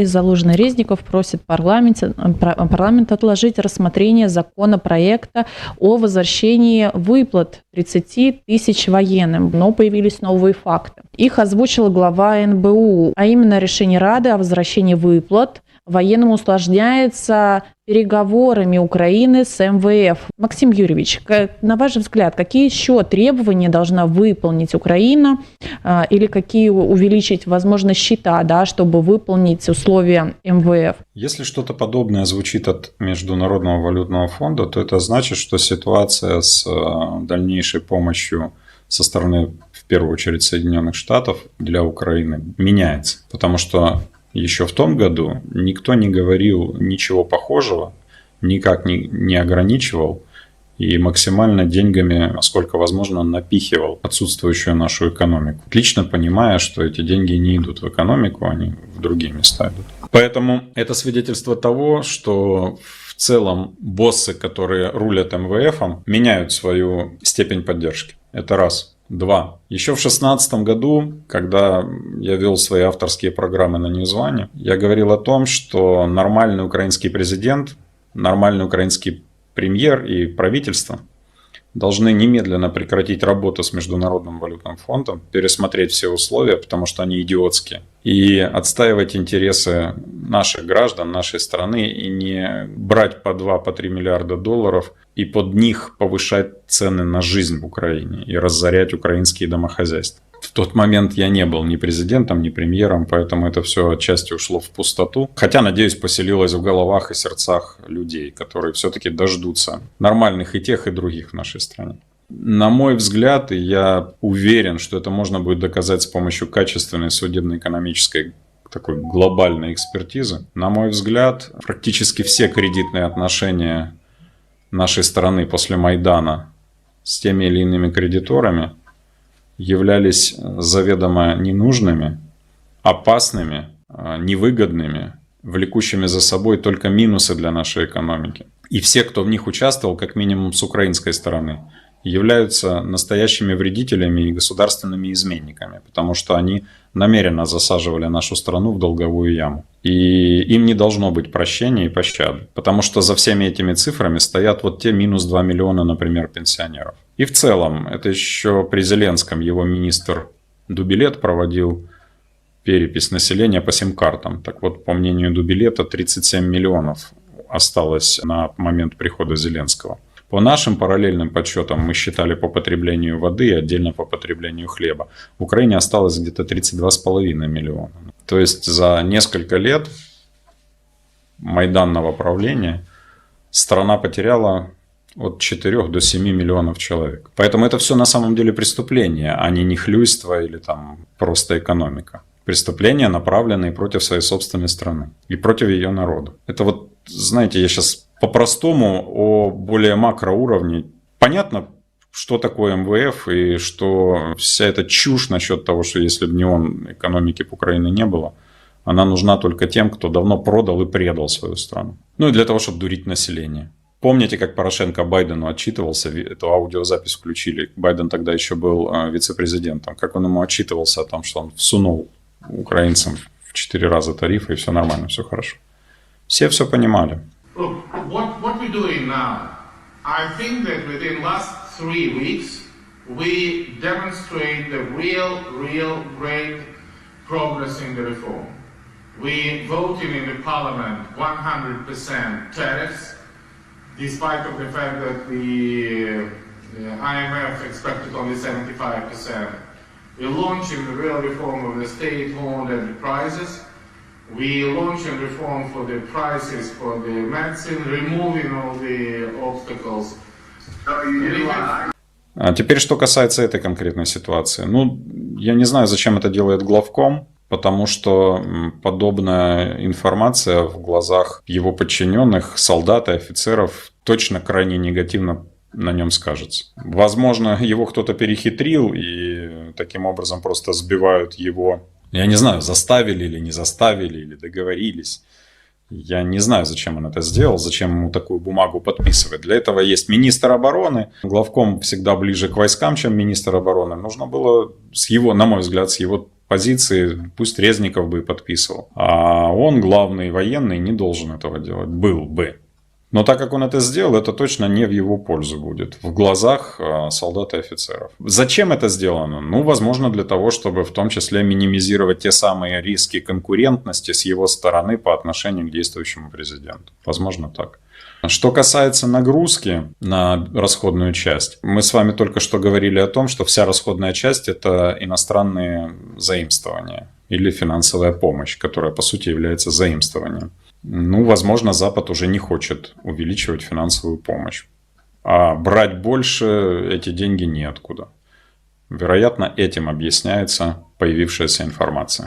Залужный Резников просит парламент отложить рассмотрение законопроекта о возвращении выплат 30 тысяч военным, но появились новые факты. Их озвучила глава НБУ, а именно решение Рады о возвращении выплат военным усложняется переговорами Украины с МВФ. Максим Юрьевич, на ваш взгляд, какие еще требования должна выполнить Украина или какие увеличить, возможно, счета, да, чтобы выполнить условия МВФ? Если что-то подобное звучит от Международного валютного фонда, то это значит, что ситуация с дальнейшей помощью со стороны, в первую очередь, Соединенных Штатов для Украины меняется. Потому что еще в том году никто не говорил ничего похожего, никак не ограничивал и максимально деньгами, насколько возможно, напихивал отсутствующую нашу экономику. Отлично понимая, что эти деньги не идут в экономику, они в другие места идут. Поэтому это свидетельство того, что в целом боссы, которые рулят МВФом, меняют свою степень поддержки. Это раз. Два. Еще в 2016 году, когда я вел свои авторские программы на Ньюзване, я говорил о том, что нормальный украинский президент, нормальный украинский премьер и правительство должны немедленно прекратить работу с Международным валютным фондом, пересмотреть все условия, потому что они идиотские, и отстаивать интересы наших граждан, нашей страны, и не брать по 2-3 миллиарда долларов и под них повышать цены на жизнь в Украине и разорять украинские домохозяйства. В тот момент я не был ни президентом, ни премьером, поэтому это все отчасти ушло в пустоту. Хотя, надеюсь, поселилось в головах и сердцах людей, которые все-таки дождутся нормальных и тех, и других в нашей стране. На мой взгляд, и я уверен, что это можно будет доказать с помощью качественной судебно-экономической такой глобальной экспертизы. На мой взгляд, практически все кредитные отношения нашей страны после Майдана с теми или иными кредиторами являлись заведомо ненужными, опасными, невыгодными, влекущими за собой только минусы для нашей экономики. И все, кто в них участвовал, как минимум с украинской стороны, являются настоящими вредителями и государственными изменниками, потому что они намеренно засаживали нашу страну в долговую яму. И им не должно быть прощения и пощады, потому что за всеми этими цифрами стоят вот те минус 2 миллиона, например, пенсионеров. И в целом, это еще при Зеленском его министр Дубилет проводил перепись населения по сим-картам. Так вот, по мнению Дубилета, 37 миллионов осталось на момент прихода Зеленского. По нашим параллельным подсчетам мы считали по потреблению воды и отдельно по потреблению хлеба. В Украине осталось где-то 32,5 миллиона. То есть за несколько лет майданного правления страна потеряла от 4 до 7 миллионов человек. Поэтому это все на самом деле преступление, а не нехлюйство или там просто экономика. Преступления, направленные против своей собственной страны и против ее народа. Это вот, знаете, я сейчас по-простому о более макроуровне. Понятно, что такое МВФ и что вся эта чушь насчет того, что если бы не он, экономики бы Украины не было, она нужна только тем, кто давно продал и предал свою страну. Ну и для того, чтобы дурить население. Помните, как Порошенко Байдену отчитывался, эту аудиозапись включили, Байден тогда еще был вице-президентом, как он ему отчитывался о том, что он всунул украинцам в 4 раза тарифы и все нормально, все хорошо. Все понимали. Look, what we're doing now, I think that within last 3 weeks, we demonstrate the real great progress in the reform. We voted in the parliament 100% tariffs, despite of the fact that the IMF expected only 75%. We're launching the real reform of the state-owned enterprises. We launched a reform for the prices for the medicine, removing all the obstacles. А теперь, что касается этой конкретной ситуации. Ну, я не знаю, зачем это делает главком, потому что подобная информация в глазах его подчиненных, солдат и офицеров точно крайне негативно на нем скажется. Возможно, его кто-то перехитрил и таким образом просто сбивают его. Я не знаю, заставили или не заставили, или договорились. Я не знаю, зачем он это сделал, зачем ему такую бумагу подписывать. Для этого есть министр обороны. Главком всегда ближе к войскам, чем министр обороны. Нужно было, на мой взгляд, с его позиции пусть Резников бы и подписывал. А он, главный военный, не должен этого делать. Был бы. Но так как он это сделал, это точно не в его пользу будет. В глазах солдат и офицеров. Зачем это сделано? Ну, возможно, для того, чтобы в том числе минимизировать те самые риски конкурентности с его стороны по отношению к действующему президенту. Возможно, так. Что касается нагрузки на расходную часть, мы с вами только что говорили о том, что вся расходная часть – это иностранные заимствования или финансовая помощь, которая, по сути, является заимствованием. Ну, возможно, Запад уже не хочет увеличивать финансовую помощь. А брать больше эти деньги неоткуда. Вероятно, этим объясняется появившаяся информация.